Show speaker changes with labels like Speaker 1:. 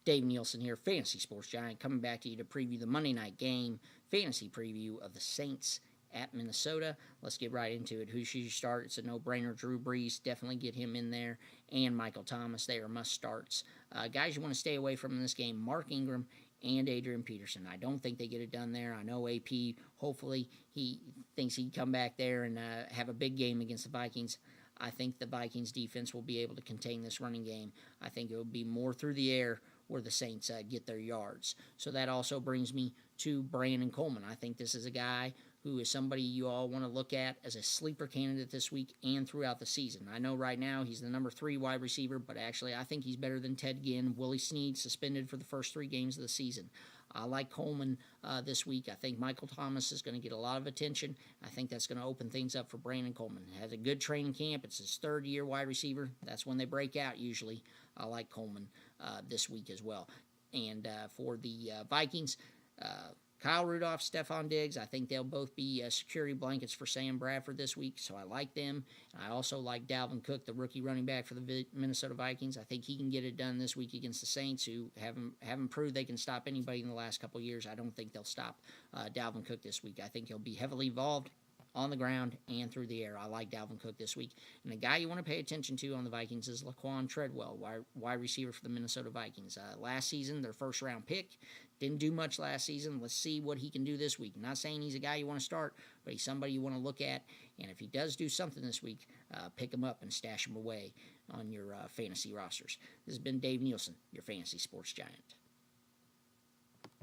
Speaker 1: Dave Neilson here, Fantasy Sports Giant, coming back to you to preview the Monday night game, fantasy preview of the Saints at Minnesota. Let's get right into it. Who should you start? It's a no-brainer. Drew Brees, definitely get him in there, and Michael Thomas. They are must-starts. Guys you want to stay away from in this game, Mark Ingram and Adrian Peterson. I don't think they get it done there. I know AP, hopefully, he thinks he'd come back there and have a big game against the Vikings. I think the Vikings defense will be able to contain this running game. I think it will be more through the air where the Saints get their yards. So that also brings me to Brandon Coleman. I think this is a guy who is somebody you all want to look at as a sleeper candidate this week and throughout the season. I know right now he's the number 3 wide receiver, but actually I think he's better than Ted Ginn. Willie Snead suspended for the first 3 games of the season. I like Coleman this week. I think Michael Thomas is going to get a lot of attention. I think that's going to open things up for Brandon Coleman. He has a good training camp. It's his 3rd year wide receiver. That's when they break out usually. I like Coleman this week as well. And for the Vikings, Kyle Rudolph, Stephon Diggs, I think they'll both be security blankets for Sam Bradford this week, so I like them. I also like Dalvin Cook, the rookie running back for the Minnesota Vikings. I think he can get it done this week against the Saints, who haven't proved they can stop anybody in the last couple of years. I don't think they'll stop Dalvin Cook this week. I think he'll be heavily involved on the ground and through the air. I like Dalvin Cook this week. And the guy you want to pay attention to on the Vikings is Laquan Treadwell, wide receiver for the Minnesota Vikings. Last season, their first-round pick. Didn't do much last season. Let's see what he can do this week. I'm not saying he's a guy you want to start, but he's somebody you want to look at. And if he does do something this week, pick him up and stash him away on your fantasy rosters. This has been Dave Neilson, your Fantasy Sports Giant.